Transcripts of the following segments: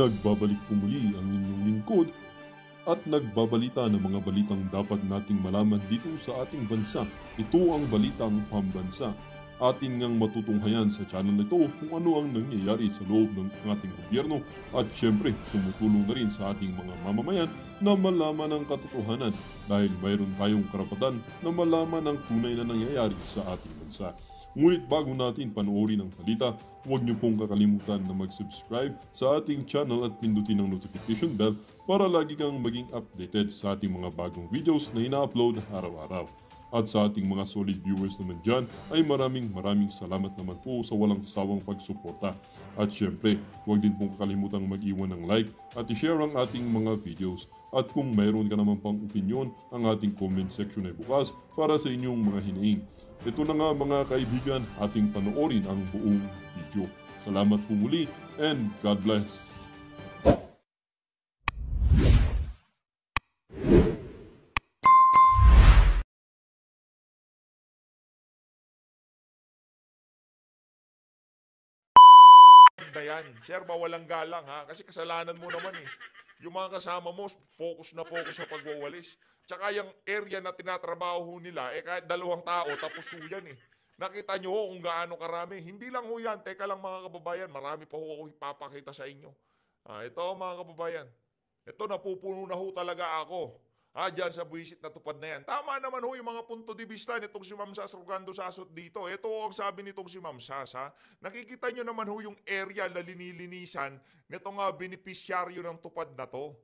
Nagbabalik po muli ang inyong lingkod at nagbabalita ng mga balitang dapat nating malaman dito sa ating bansa. Ito ang Balitang Pambansa. Ating ngang matutunghayan sa channel na ito kung ano ang nangyayari sa loob ng ating gobyerno at syempre tumutulong na rin sa ating mga mamamayan na malaman ang katotohanan dahil mayroon tayong karapatan na malaman ang tunay na nangyayari sa ating bansa. Ngunit bago natin panoorin ang balita, huwag niyo pong kakalimutan na mag-subscribe sa ating channel at pindutin ang notification bell para lagi kang maging updated sa ating mga bagong videos na ina-upload araw-araw. At sa ating mga solid viewers naman dyan ay maraming salamat naman po sa walang sawang pagsuporta. At syempre, huwag din pong kakalimutan mag-iwan ng like at i-share ang ating mga videos. At kung mayroon ka naman pang opinion, ang ating comment section ay bukas para sa inyong mga hinaing. Ito na nga mga kaibigan, ating panoorin ang buong video. Salamat po muli and God bless! Na yan. Sir, walang galang ha. Kasi kasalanan mo naman eh. Yung mga kasama mo, focus na focus sa pagwawalis. Tsaka yung area na tinatrabaho nila, kahit 2 tao, tapos ho yan eh. Nakita nyo ho kung gaano karami. Hindi lang ho yan. Teka lang mga kababayan, marami pa ho ako ipapakita sa inyo. Ito mga kababayan. Ito, napupuno na ho talaga ako. Dyan sa buwisit na tupad na yan. Tama naman ho yung mga punto de vista nitong si Ma'am Sas Rogando Sasot dito. Ito ang sabi nitong si Ma'am Sas. Nakikita nyo naman ho yung area na linilinisan nitong benepisyaryo ng tupad na to.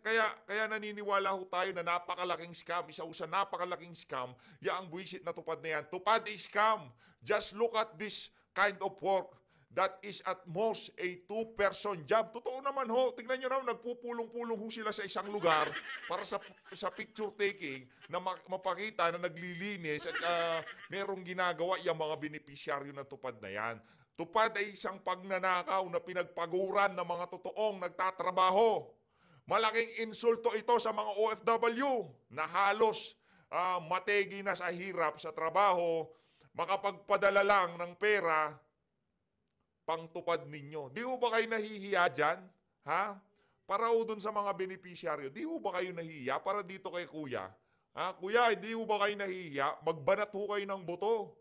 Kaya naniniwala ho tayo na napakalaking scam. Isa ho sa napakalaking scam, yung buwisit na tupad na yan. Tupad is scam. Just look at this kind of work. That is at most a 2-person job. Totoo naman ho. Tingnan nyo naman, nagpupulong-pulong ho sila sa isang lugar para sa picture taking na mapakita na naglilinis at merong ginagawa yung mga benepisyaryo ng tupad na yan. Tupad ay isang pagnanakaw na pinagpaguran ng mga totoong nagtatrabaho. Malaking insulto ito sa mga OFW na halos mategi na sa hirap sa trabaho, makapagpadala lang ng pera pangtupad ninyo. Di ho ba kayo nahihiya dyan? Ha? Para ho dun sa mga benepisyaryo, di ho ba kayo nahihiya? Para dito kay kuya. Kuya, di ho ba kayo nahihiya? Magbanat ho kayo ng buto.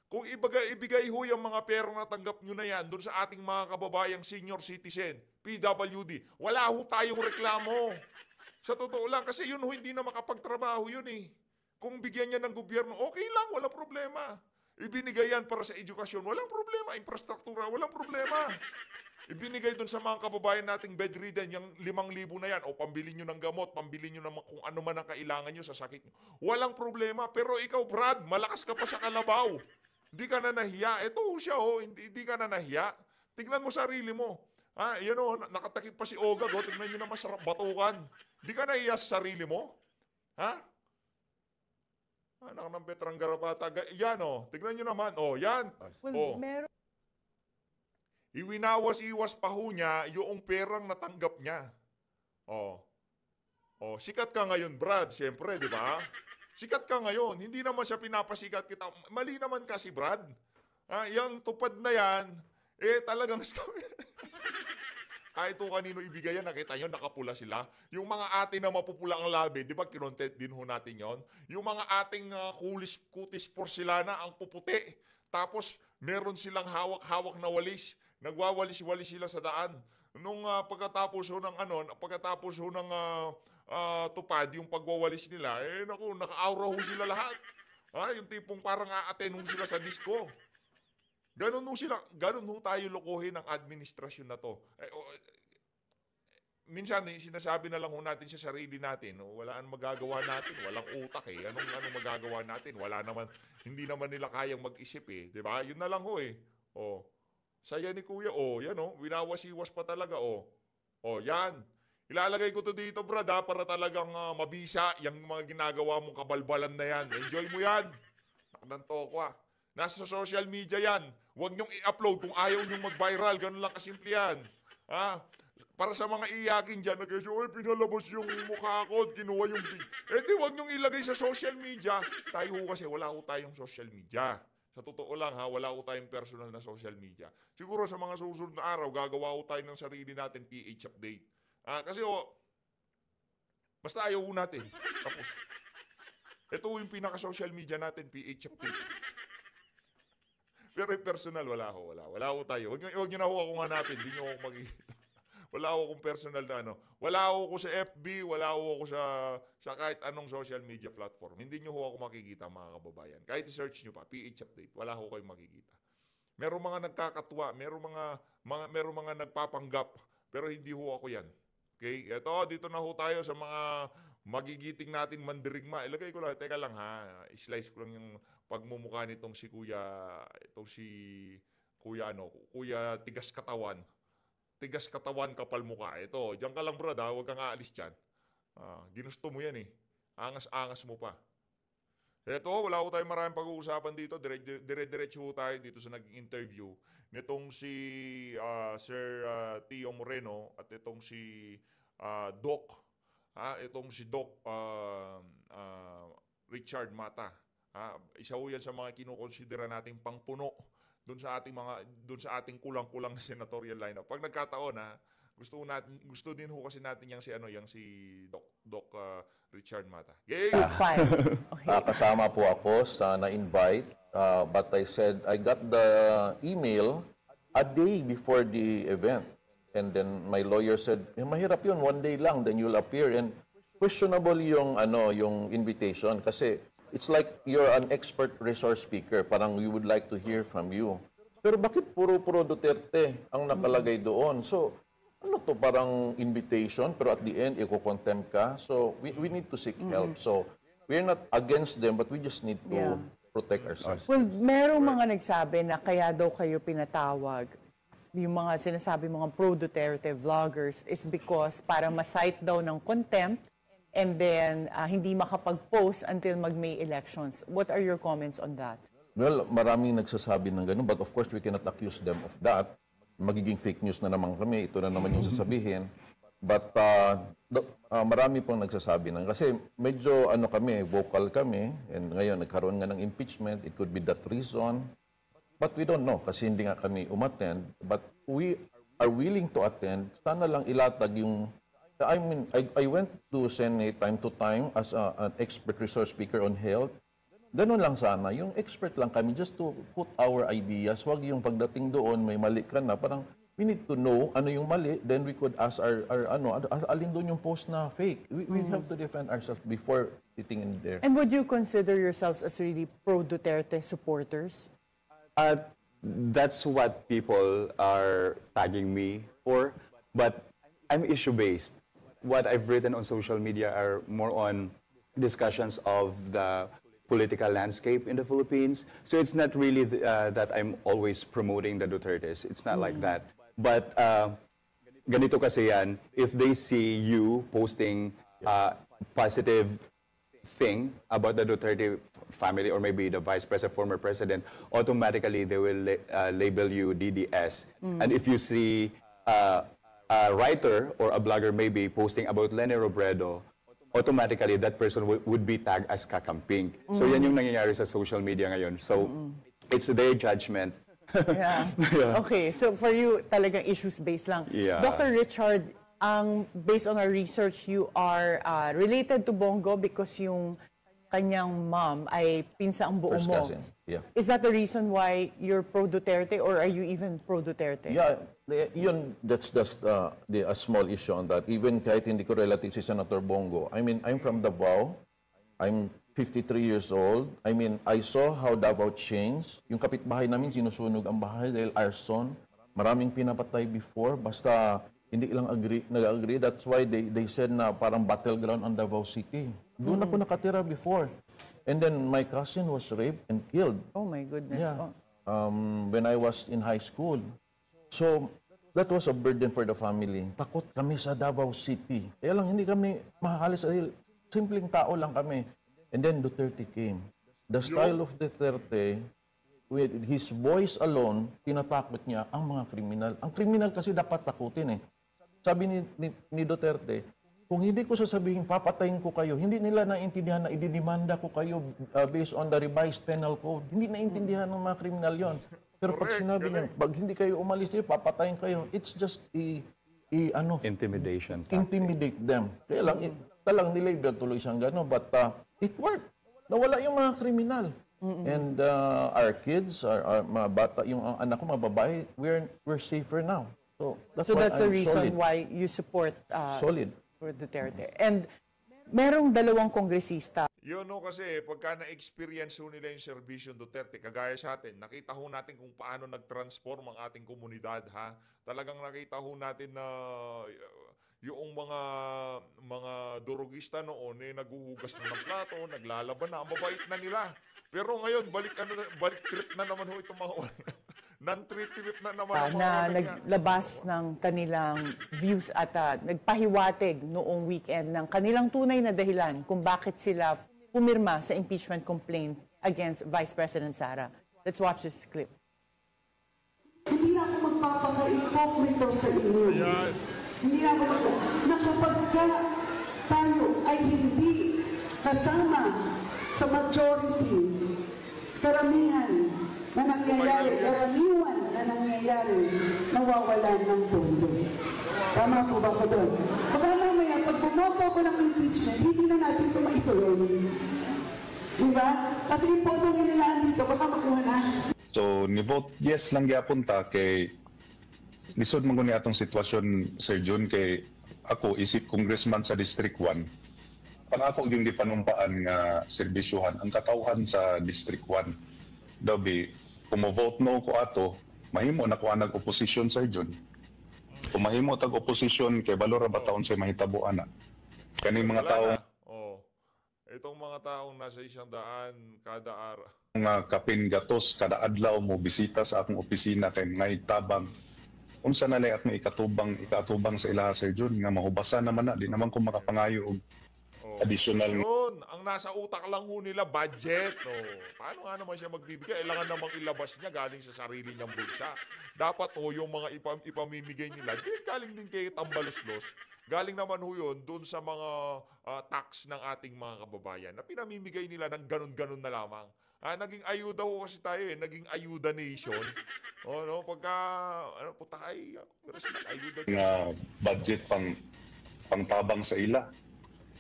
Kung ibigay ho yung mga pera na tanggap nyo na yan dun sa ating mga kababayang senior citizen, PWD, wala ho tayong reklamo. Sa totoo lang, kasi yun ho hindi na makapagtrabaho yun eh. Kung bigyan niya ng gobyerno, okay lang, wala problema. Ibinigay yan para sa edukasyon, walang problema. Infrastruktura, walang problema. Ibinigay dun sa mga kababayan nating bedridden, yung 5,000 na yan, o pambili nyo ng gamot, pambili nyo ng kung ano man ang kailangan nyo sa sakit nyo. Walang problema. Pero ikaw, Brad, malakas ka pa sa kalabaw. Hindi ka na nahiya. Ito siya, hindi ka na nahiya. Tignan mo sarili mo. Yan nakatakip pa si Ogag, tignan nyo na masarap batukan. Hindi ka nahiya sa sarili mo? Anak ng Petrang Garapata. Yan tignan nyo naman. Yan. Well, meron. Iwinawas-iwas pa ho niya yung perang natanggap niya. Sikat ka ngayon, Brad. Siyempre, di ba? Sikat ka ngayon. Hindi naman siya pinapasikat kita. Mali naman kasi, Brad. Yung tupad na yan, talagang kahit ito kanino ibigay yan, nakita nyo, nakapula sila. Yung mga ating na mapupula ang labi, di ba, kinontent din ho natin yon. Yung mga ating kutis porcelana, ang puputi. Tapos, meron silang hawak-hawak na walis. Nagwawalis-walis sila sa daan. Nung pagkatapos ho ng tupad, yung pagwawalis nila, naka-aura ho sila lahat. Yung tipong parang aaten ho sila sa disco. Ganun ho tayo lokohin ng administrasyon na to. Minsan, sinasabi na lang ho natin sa sarili natin, wala ang magagawa natin, walang utak eh. Anong magagawa natin? Hindi naman nila kayang mag-isip eh. Diba? Yun na lang ho eh. Saya ni Kuya, yan winawas-iwas pa talaga yan. Ilalagay ko to dito, Brad, para talagang mabisa yung mga ginagawa mong kabalbalan na yan. Enjoy mo yan. Nakadantoko Nasa social media yan. Huwag niyong i-upload kung ayaw niyong mag-viral. Ganun lang kasimple yan. Para sa mga iyakin dyan, pinalabas yung mukha ko, kinuha yung di. Huwag niyong ilagay sa social media. Tayo kasi wala tayong social media. Sa totoo lang ha, wala ko tayong personal na social media. Siguro sa mga susunod na araw, gagawa ko tayo ng sarili natin PH update. Kasi basta ayaw ko natin. Tapos, ito yung pinaka-social media natin, PH update. Pero yung personal, wala ko. Wala ko tayo. Huwag nyo na ako hanapin, hindi nyo ako makikita. Wala ako kung personal na ano. Wala ako sa FB, wala ako sa kahit anong social media platform. Hindi nyo ako makikita, mga kababayan. Kahit i-search nyo pa, PH Update, wala ako kayong makikita. Merong mga nagkakatwa, merong mga nagpapanggap, pero hindi ho ako yan. Okay? Ito, dito na ho tayo sa mga magigiting nating mandirigma. Ilagay ko lang, teka lang ha, slice ko lang yung pagmumukha nitong si Kuya Tigas Katawan. Tigas katawan, kapal mukha. Ito, diyan ka lang brad ha, huwag kang aalis dyan. Ginusto mo yan eh. Angas-angas mo pa. Ito, wala ko tayong maraming pag-uusapan dito. Dire-diretso tayo dito sa naging interview nitong si Sir Tio Moreno at itong si Doc. Itong si Doc Richard Mata. Isa ho yan sa mga kinukonsidera nating pangpuno doon sa ating kulang-kulang senatorial lineup. Pag nagkataon gusto din ho kasi natin yang si Doc Richard Mata. Yay! Fine. Okay. Kasama po ako sa na-invite, but I said I got the email a day before the event. And then my lawyer said, mahirap yun, one day lang, then you'll appear. And questionable yung invitation kasi it's like you're an expert resource speaker. Parang we would like to hear from you. Pero bakit puro Duterte ang nakalagay doon? So, ano to, parang invitation, pero at the end, i-contempt ka. So, we need to seek help. So, we're not against them, but we just need to protect ourselves. Well, merong mga nagsabi na kaya daw kayo pinatawag, yung mga sinasabi mga pro-Duterte vloggers, is because para ma-cite daw ng contempt, and then hindi makapag-post until mag-May elections. What are your comments on that? Well, maraming nagsasabi ng ganun, but of course, we cannot accuse them of that. Magiging fake news na naman kami, ito na naman yung sasabihin. But marami pong nagsasabi ng, kasi medyo vocal kami, and ngayon nagkaroon nga ng impeachment, it could be that reason. But we don't know, kasi hindi nga kami umattend. But we are willing to attend. Sana lang ilatag yung, I went to Senate time to time as an expert resource speaker on health. Ganun lang sana. Yung expert lang kami just to put our ideas. Huwag yung pagdating doon, may mali ka na. Parang we need to know ano yung mali. Then we could ask alin doon yung post na fake. We have to defend ourselves before sitting in there. And would you consider yourselves as really pro-Duterte supporters? That's what people are tagging me for. But I'm issue-based. What I've written on social media are more on discussions of the political landscape in the Philippines. So it's not really that I'm always promoting the Dutertes. It's not like that. But ganito kasi yan, if they see you posting positive thing about the Duterte family or maybe the vice president, former president, automatically they will label you DDS. And if you see a writer or a blogger maybe posting about Leni Robredo, automatically that person would be tagged as kakamping. So yan yung nangyayari sa social media ngayon. So it's their judgment. Yeah. Yeah. Okay, so for you, talagang issues-based lang. Yeah. Dr. Richard, based on our research, you are related to Bongo because yung kanyang mom ay pinsa ang buo First mo. cousin. Yeah. Is that the reason why you're pro-Duterte or are you even pro-Duterte? Yeah, that's just a small issue on that. Even kahit hindi ko relative si Senator Bongo. I mean, I'm from Davao. I'm 53 years old. I mean, I saw how Davao changed. Yung kapitbahay namin, sinusunog ang bahay dahil arson. Maraming pinapatay before. Basta hindi lang nag-agree. That's why they said na parang battleground ang Davao City. Doon ako nakatira before. And then my cousin was raped and killed. Oh my goodness. Yeah. Oh. When I was in high school. So, that was a burden for the family. Takot kami sa Davao City. Kaya lang hindi kami makakalis dahil simpleng tao lang kami. And then Duterte came. The style of Duterte, with his voice alone, tinatakot niya ang mga kriminal. Ang kriminal kasi dapat takutin eh. Sabi ni Duterte, Kung hindi ko sasabihin, papatayin ko kayo, hindi nila naintindihan na ididemanda ko kayo based on the revised penal code. Hindi naintindihan ng mga kriminal yon. Pero pag Correct, sinabi niya, pag hindi kayo umalis dito, papatayin kayo, it's just Intimidation tactic. intimidate them. Kaya lang, talang nilabel tuloy siyang gano'n. But it worked. Nawala yung mga kriminal. And our kids, our mga bata, yung anak ko, mga babae, we're safer now. So So that's the I'm reason solid. why you support Solid. for Duterte. And merong dalawang kongresista. Yun no, kasi pagka na-experience ho nila yung serbisyo Duterte, kagaya sa atin, nakita ho natin kung paano nag-transform ang ating komunidad, ha? Talagang nakita ho natin na yung mga durugista noon naghuhugas na ng plato, naglalaban na, ang babait na nila. Pero ngayon, balik trip na naman ho itong mga non-trip na naman ang mga Na ganyan. naglabas ng kanilang views at nagpahiwatig noong weekend ng kanilang tunay na dahilan kung bakit sila pumirma sa impeachment complaint against Vice President Sara. Let's watch this clip. Hindi na ako magpapaka-ipokrito sa inyo. Ayan. Hindi na ako na kapag tayo ay hindi kasama sa majority, karamihan na nangyayari, karaniwan na nangyayari, nawawalan ng pondo. Tama po ba ko doon? Baka mamaya, pag bumoto ko ng impeachment, hindi na natin ito maituloy. Diba? Kasi yung pondo nila dito, baka makuha na. So, ni-vote yes lang gyapon ta kay lisod man guni atong sitwasyon, Sir Jun, kay ako isip congressman sa District 1. Pag ako yung di panumpaan nga serbisyuhan ang katawhan sa District 1. Dabi, kung mo-vote no ko ato, mahimo na ko anag opposition, Sir Jun. Kung mahimo tag opposition kay balora ba taon sa mahitabo ana. Kaning mga Wala tao na. Oh. Itong mga taong nasa 100 kada araw. nga kapin gatos kada adlaw mo bisita sa akong opisina kay mga itabang unsa na lay akong ikatubang sa ilaha, Sir Jun, nga mahubasan naman na di naman ko makapangayo og additional Yun, ang nasa utak lang ho nila, budget. Paano nga naman siya magbibigay? Kailangan namang ilabas niya galing sa sarili niyang bulsa. Dapat yung mga ipamimigay nila, galing din kay Tambaluslos. Galing naman ho yun doon sa mga tax ng ating mga kababayan na pinamimigay nila ng ganun-ganun na lamang. Naging ayuda ho kasi tayo naging ayuda nation. No, pagka puta ay ayuda nga budget pangtabang sa ila.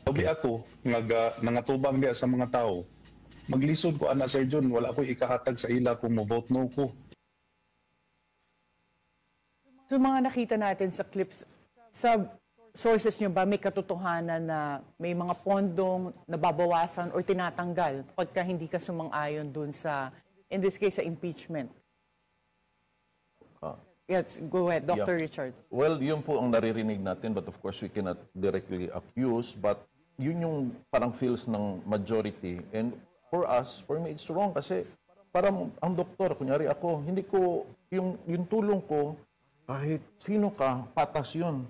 Sabi ako nga nangatubang diya sa mga tao. Maglisod ko ana, Sir Jun, wala ko ikahatag sa ila kung mo-vote no ko. So mga nakita natin sa clips, sa sources nyo ba may katotohanan na may mga pondong nababawasan or tinatanggal pagka hindi ka sumang-ayon dun sa, in this case, sa impeachment? Yes, go ahead, Dr. Yeah. Richard. Well, yun po ang naririnig natin, but of course we cannot directly accuse, but yun yung parang feels ng majority. And for us, for me, it's wrong kasi parang ang doktor, kunyari ako, hindi ko, yung tulong ko, kahit sino ka, patas yun.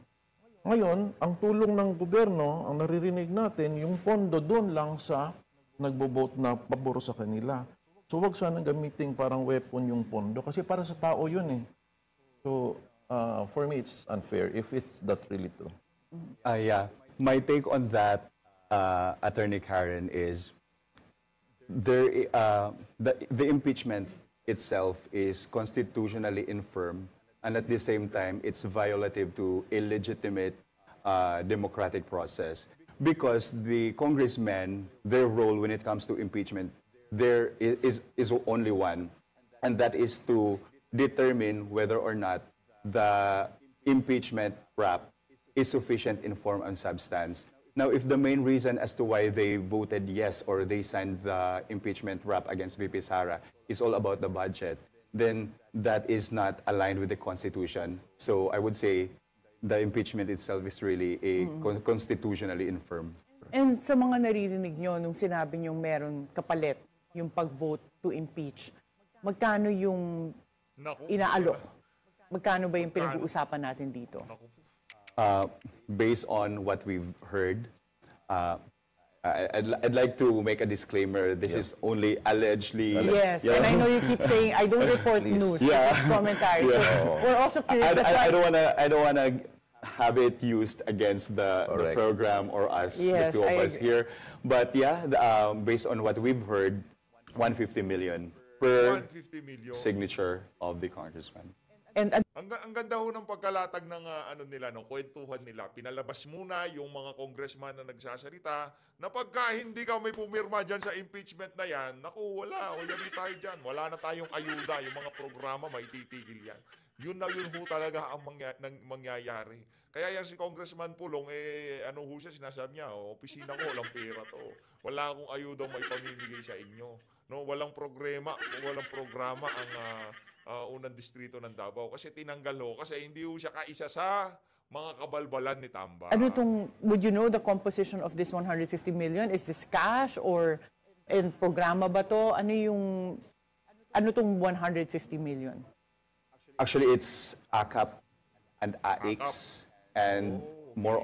Ngayon, ang tulong ng gobyerno, ang naririnig natin, yung pondo doon lang sa nagbo-vote na pabor sa kanila. So wag sana gamitin parang weapon yung pondo kasi para sa tao yun eh. So for me, it's unfair if it's that really true. Yeah. My take on that, Attorney Karen, is the impeachment itself is constitutionally infirm, and at the same time, it's violative to illegitimate democratic process. Because the congressmen, their role when it comes to impeachment, there is only one, and that is to determine whether or not the impeachment rap is sufficient in form and substance. Now, if the main reason as to why they voted yes or they signed the impeachment rap against VP Sara is all about the budget, then that is not aligned with the Constitution. So I would say the impeachment itself is really a constitutionally infirm. And sa mga naririnig nyo, nung sinabi nyo meron kapalit yung pag-vote to impeach, magkano yung inaalok? Magkano ba yung pinag-uusapan natin dito? Based on what we've heard, I'd like to make a disclaimer. This is only allegedly. Yes, and I know you keep saying, I don't report news. This is commentary. So we're also curious. That's why I don't wanna have it used against the Correct. program or us, Yes, the two of I us agree. here. But yeah, based on what we've heard, 150 million per 150 million. signature of the congressman. And Ang ganda ho ng pagkalatag ng ano nila, ng kwentuhan nila. Pinalabas muna yung mga congressman na nagsasalita na pagka hindi ka may pumirma dyan sa impeachment na yan, naku, wala tayo dyan. Wala na tayong ayuda. Yung mga programa, may titigil yan. Yun ho talaga ang mangyayari. Kaya yan si Congressman Pulong, ano ho siya, sinasabi niya, opisina ko, walang pera to. Wala akong ayuda may pamimigay sa inyo. No, walang programa ang unang distrito ng Davao kasi tinanggal ho kasi hindi ho siya kaisa sa mga kabalbalan ni Tamba. would you know the composition of this 150 million? Is this cash or in programa ba to? Ano tong 150 million? Actually, it's AKAP and AIX, and more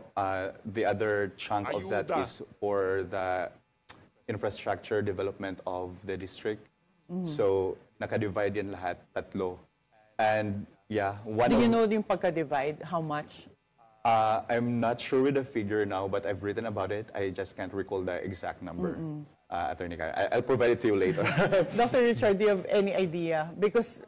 the other chunk of that Ayuda. is for the infrastructure development of the district. So, naka-divide yan lahat, tatlo. And yeah, Do you know yung pagka-divide? How much? I'm not sure with the figure now, but I've written about it. I just can't recall the exact number. Attorney Karen, I'll provide it to you later. Dr. Richard, do you have any idea? Because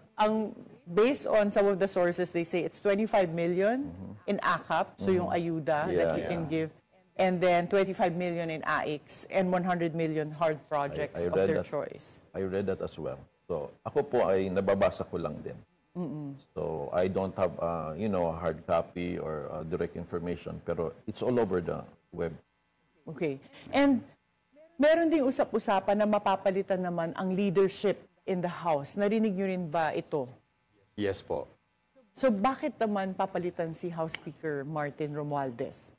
based on some of the sources, they say it's 25 million in AKAP, so yung ayuda that you can give, and then 25 million in AIX, and 100 million hard projects I of read their that. choice. I read that as well. So, ako po ay nababasa ko lang din. So, I don't have, a hard copy or direct information, pero it's all over the web. Okay. And meron ding usap-usapan na mapapalitan naman ang leadership in the House. Narinig nyo rin ba ito? Yes po. So bakit naman papalitan si House Speaker Martin Romualdez?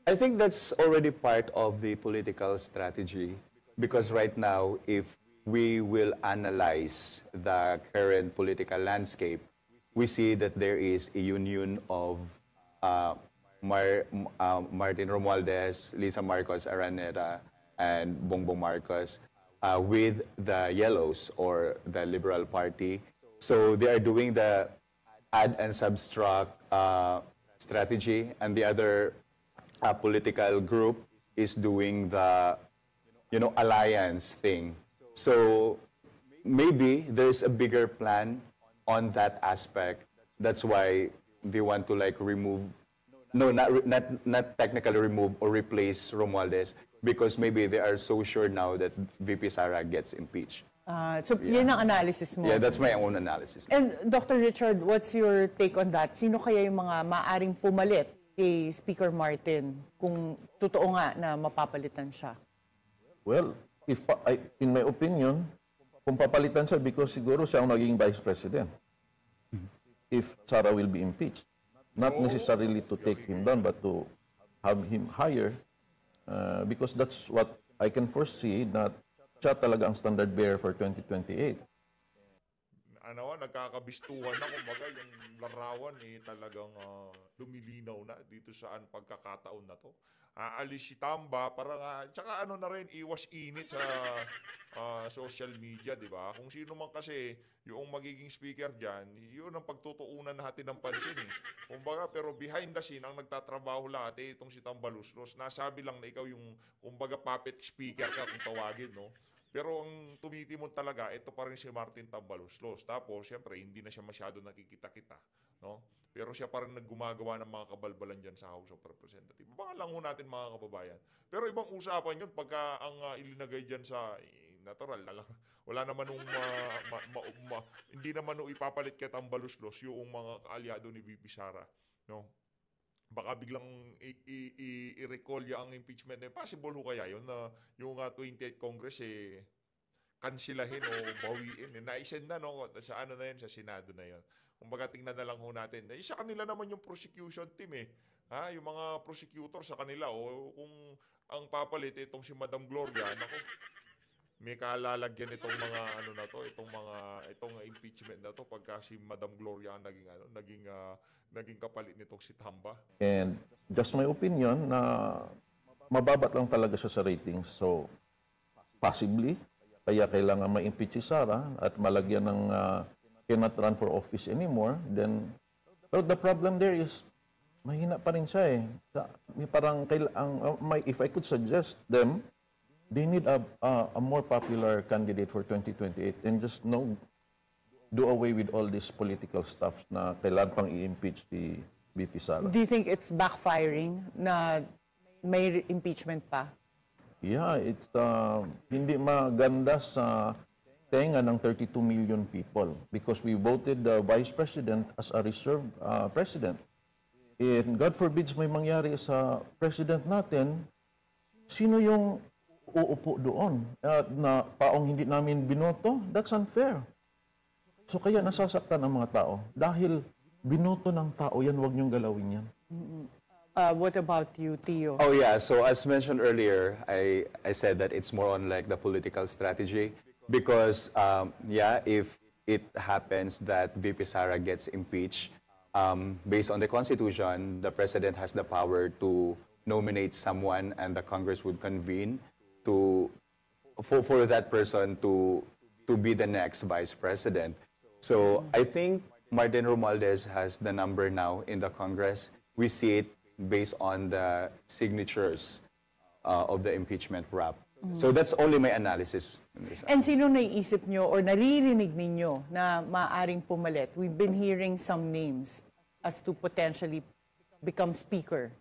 I think that's already part of the political strategy because right now, if we will analyze the current political landscape, we see that there is a union of Martin Romualdez, Lisa Marcos Araneta, and Bongbong Marcos with the Yellows or the Liberal Party. So they are doing the add and subtract strategy, and the other political group is doing the alliance thing. So maybe there's a bigger plan on that aspect. That's why they want to remove, not technically remove or replace Romualdez, because maybe they are so sure now that VP Sara gets impeached. So yan ang analysis mo. Yeah, that's my own analysis. And Dr. Richard, what's your take on that? Sino kaya yung mga maaring pumalit kay Speaker Martin kung totoo nga na mapapalitan siya? Well, in my opinion, kung papalitan siya, because siguro siya ang naging Vice President. If Sara will be impeached. Not necessarily to take him down, but to have him higher. Because that's what I can foresee, that siya talaga ang standard bearer for 2028. Nagkakabistuhan na, kumbaga yung larawan talagang lumilinaw na dito saan pagkakataon na to. Aalis si Tamba para tsaka na rin iwas init sa social media, di ba? Kung sino man kasi yung magiging speaker diyan, yun ang pagtutuunan natin ng pansin Kumbaga, pero behind the scene ang nagtatrabaho lahat itong si Tambaluslos. Nasabi lang na ikaw yung kumbaga puppet speaker ka kung tawagin, no? Pero ang tumitimon talaga, ito pa rin si Martin Tambaluslos. Tapos, siyempre, hindi na siya masyado nakikita-kita. No? Pero siya pa rin naggumagawa ng mga kabalbalan dyan sa House of Representatives. Baka lang ho natin mga kababayan. Pero ibang usapan yun pagka ang ilinagay dyan sa natural. Wala naman hindi naman ipapalit kay Tambaluslos yung mga kaalyado ni VP Sara. No? Baka biglang i-recall ang impeachment na possible ho kaya yun na yung 28th Congress kansilahin o bawiin. Naisend na sa na yun, sa Senado na yun. Kumbaga tingnan na lang ho natin. Sa kanila naman yung prosecution team yung mga prosecutor sa kanila kung ang papalit itong si Madam Gloria, may kalalagyan itong mga itong impeachment na to pagka si Madam Gloria ang naging kapalit nitong si Tamba. And just my opinion na mababat lang talaga siya sa ratings. So, possibly, kaya kailangan ma-impeach si Sara at malagyan ng cannot run for office anymore. Then, well, the problem there is mahina pa rin siya eh. Parang if I could suggest them, they need a more popular candidate for 2028 and just do away with all this political stuff na kailangan pang i-impeach si VP Sara. Do you think it's backfiring na may impeachment pa? Yeah, it's hindi maganda sa tenga ng 32 million people because we voted the Vice President as a reserve president. And God forbids may mangyari sa President natin, sino yung uupo doon na taong hindi namin binoto? That's unfair. So kaya nasasaktan ang mga tao. Dahil binoto ng tao yan, huwag niyong galawin yan. What about you, Tio? Oh yeah, so as mentioned earlier, I said that it's more on like the political strategy because if it happens that VP Sara gets impeached, based on the Constitution, the President has the power to nominate someone and the Congress would convene for that person to be the next Vice President. So I think Martin Romualdez has the number now in the Congress. We see it based on the signatures of the impeachment rap. So that's only my analysis. And sino naiisip nyo or naririnig ninyo na maaring pumalit? We've been hearing some names as to potentially become speaker.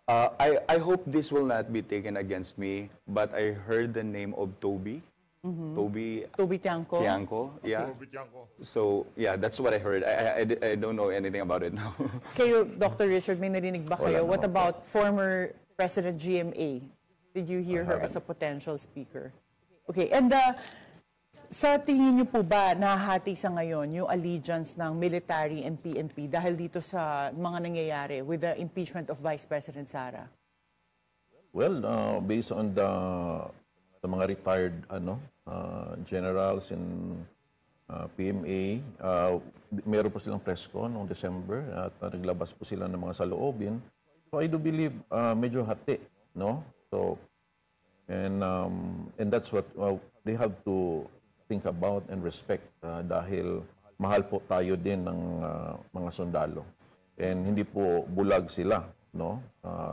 I hope this will not be taken against me, but I heard the name of Toby. Toby Tiangco? Tiangco, yeah. Bigyan ko. So, yeah, that's what I heard. I don't know anything about it now. Kayo, Dr. Richard, may narinig ba kayo? Wala What naman about former President GMA? Did you hear her as a potential speaker? Okay, and sa tingin niyo po ba nahati sa ngayon yung allegiance ng military and PNP dahil dito sa mga nangyayari with the impeachment of Vice President Sara? Well, based on the mga retired generals in PMA, meron po silang press con noong December at naglabas po sila ng mga saloobin. So I do believe medyo hati, no? So and that's what they have to think about and respect dahil mahal po tayo din ng mga sundalo. And hindi po bulag sila, no?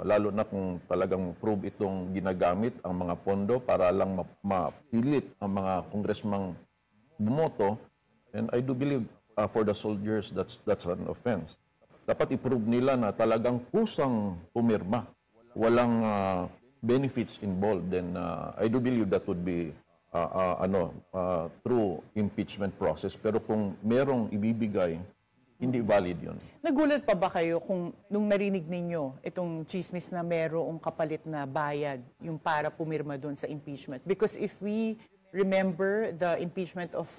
Lalo na kung talagang prove itong ginagamit ang mga pondo para lang mapilit ang mga congressman bumoto. And I do believe for the soldiers that's an offense. Dapat i-prove nila na talagang kusang pumirma, walang benefits involved. Then I do believe that would be through impeachment process. Pero kung merong ibibigay, hindi valid yun. Nagulat pa ba kayo kung nung narinig ninyo itong chismis na merong kapalit na bayad yung para pumirma doon sa impeachment? Because if we remember the impeachment of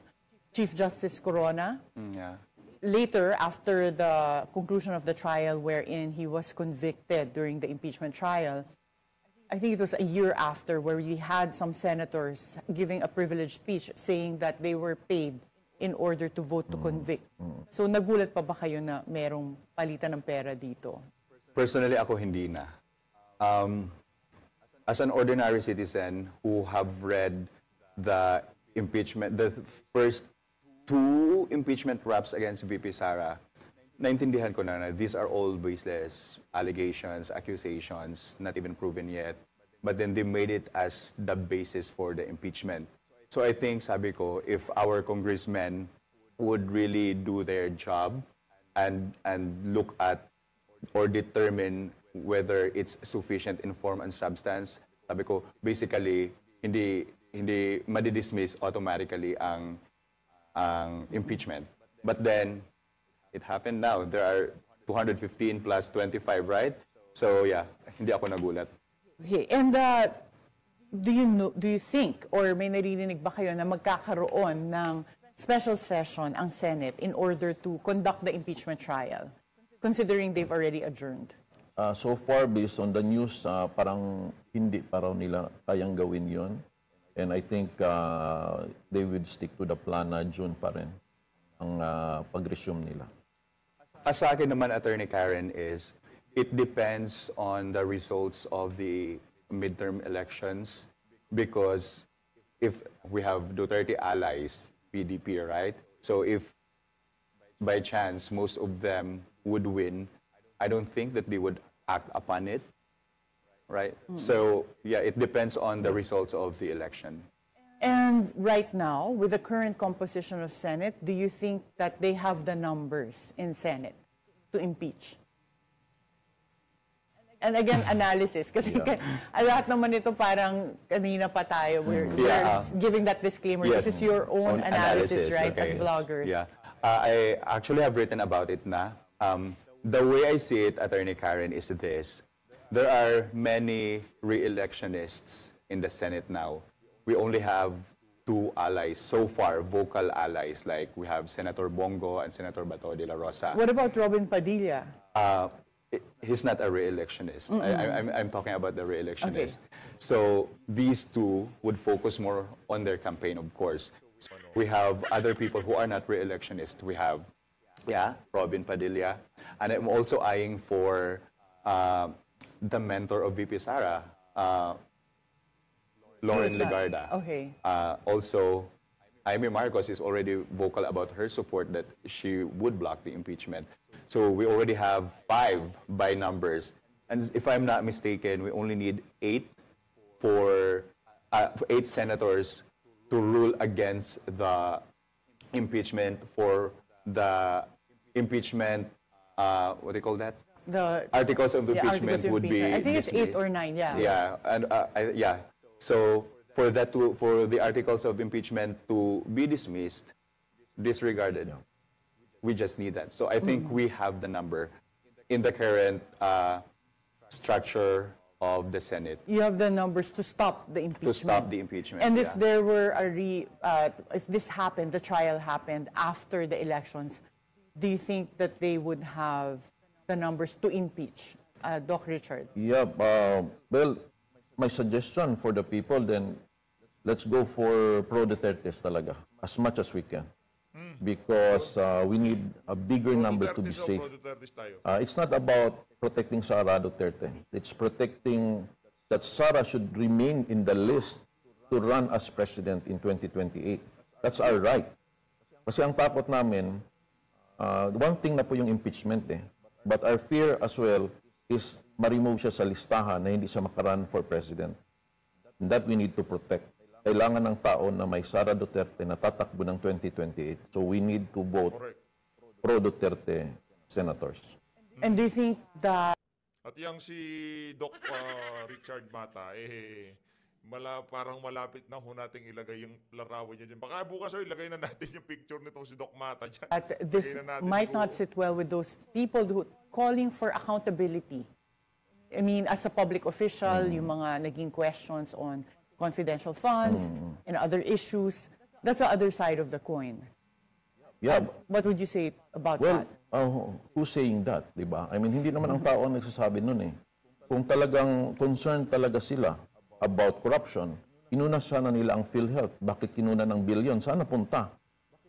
Chief Justice Corona, Yeah. later after the conclusion of the trial wherein he was convicted during the impeachment trial, I think it was a year after where we had some senators giving a privileged speech saying that they were paid in order to vote to convict. So nagulat pa ba kayo na merong palitan ng pera dito? Personally, ako hindi na. As an ordinary citizen who have read the first two impeachment raps against VP Sara, naintindihan ko na these are all baseless allegations, accusations, not even proven yet. But then they made it as the basis for the impeachment. So I think, sabi ko, if our congressmen would really do their job and look at or determine whether it's sufficient in form and substance, sabi ko, basically, hindi madidismiss automatically ang impeachment. But then, it happened now. There are 215 plus 25, right? So yeah, hindi ako nagulat. Okay, and do you think or may naririnig ba kayo na magkakaroon ng special session ang Senate in order to conduct the impeachment trial, considering they've already adjourned? So far, based on the news, parang hindi pa raw nila kayang gawin yon. And I think they would stick to the plan na June pa rin ang pag-resume nila. As sa akin naman, Attorney Karen, is it depends on the results of the midterm elections because if we have Duterte allies, PDP, right? So if by chance most of them would win, I don't think that they would act upon it, right? So, yeah, it depends on the results of the election. And right now, with the current composition of Senate, do you think that they have the numbers in Senate to impeach? And again, analysis. Kasi lahat naman ito parang kanina pa tayo. We're giving that disclaimer. Yes. This is your own analysis, right, okay. as vloggers. Yeah. I actually have written about it na. The way I see it, Attorney Karen, is this. There are many re-electionists in the Senate now. We only have 2 allies so far, vocal allies, like we have Senator Bongo and Senator Bato de la Rosa. What about Robin Padilla? He's not a re-electionist. I'm talking about the re-electionist. So these 2 would focus more on their campaign, of course. We have other people who are not re-electionists. We have, Robin Padilla. And I'm also eyeing for the mentor of VP Sara, Lauren Legarda. Okay. Also, Amy Marcos is already vocal about her support that she would block the impeachment. So we already have 5 by numbers. And if I'm not mistaken, we only need 8 for 8 senators to rule against the impeachment for the impeachment, what do you call that? The Articles of impeachment articles of would be impeachment. I think it's 8 dismissed. or 9, yeah. Yeah, and so for the articles of impeachment to be dismissed, disregarded, we just need that. So I think we have the number in the current structure of the Senate You have the numbers to stop the impeachment. to stop the impeachment. And if yeah. there were if this happened, the trial happened after the elections, do you think that they would have the numbers to impeach? Doc Richard? Yeah, well, my suggestion for the people then, let's go for pro Dutertes talaga, as much as we can. Because we need a bigger number to be safe. It's not about protecting Sara Duterte. It's protecting that Sara should remain in the list to run as president in 2028. That's our right. Kasi ang takot namin, one thing na po yung impeachment But our fear as well is ma-remove siya sa listahan na hindi siya makarun for president. And that we need to protect. Kailangan ng tao na may Sara Duterte na tatakbo ng 2028. So we need to vote pro-Duterte senators. And do you think that At yang si Doc Richard Mata, parang malapit na ho nating ilagay yung larawan niya dyan. Baka bukas ilagay na natin yung picture nitong si Doc Mata dyan. this Lagay na natin might siguro. not sit well with those people who calling for accountability? I mean, as a public official, yung mga naging questions on confidential funds and other issues, that's the other side of the coin. Yeah. What would you say about Well, that? who's saying that, di ba? I mean, hindi naman ang tao ang nagsasabi nun Kung talagang concerned talaga sila about corruption, inuna sana nila ang PhilHealth. Bakit kinuna ng bilyon? Saan napunta?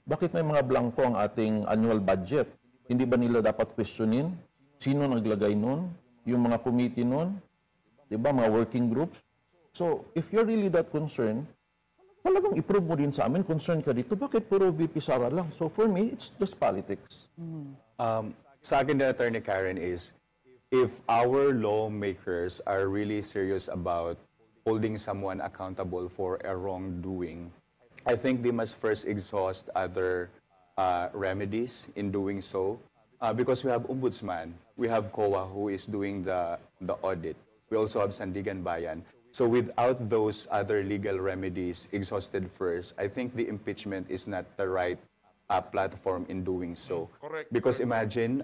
Bakit may mga blanco ang ating annual budget? Hindi ba nila dapat questionin? Sino naglagay nun? Yung mga committee nun? Di ba? Mga working groups? So, if you're really that concerned, talagang i-prove mo din sa amin, concerned ka dito, bakit puro VP Sara lang? So for me, it's just politics. Sa akin din, Attorney Karen, is if our lawmakers are really serious about holding someone accountable for a wrongdoing, I think they must first exhaust other remedies in doing so. Because we have Ombudsman, we have COA who is doing the audit. We also have Sandigan Bayan. So without those other legal remedies exhausted first, I think the impeachment is not the right platform in doing so. Correct. Because imagine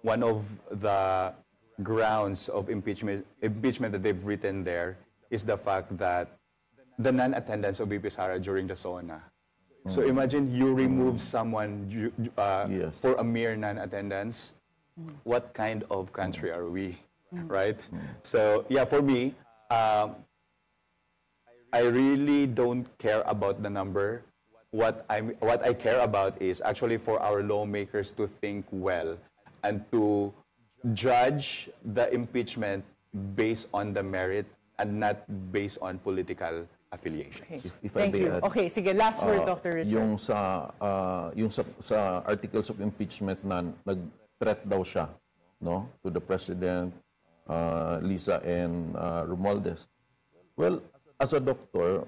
one of the grounds of impeachment that they've written there is the fact that the non-attendance of VP Sara during the SONA. So imagine you remove someone Yes. for a mere non-attendance. What kind of country are we, right? So yeah, for me, I really don't care about the number. What I care about is actually for our lawmakers to think well and to judge the impeachment based on the merit and not based on political affiliations. If I Thank may you. add, Okay, sige, last word, Dr. Richard. Yung sa articles of impeachment na nag-threat daw siya no, to the President, Lisa and Romualdez. Well, as a doctor,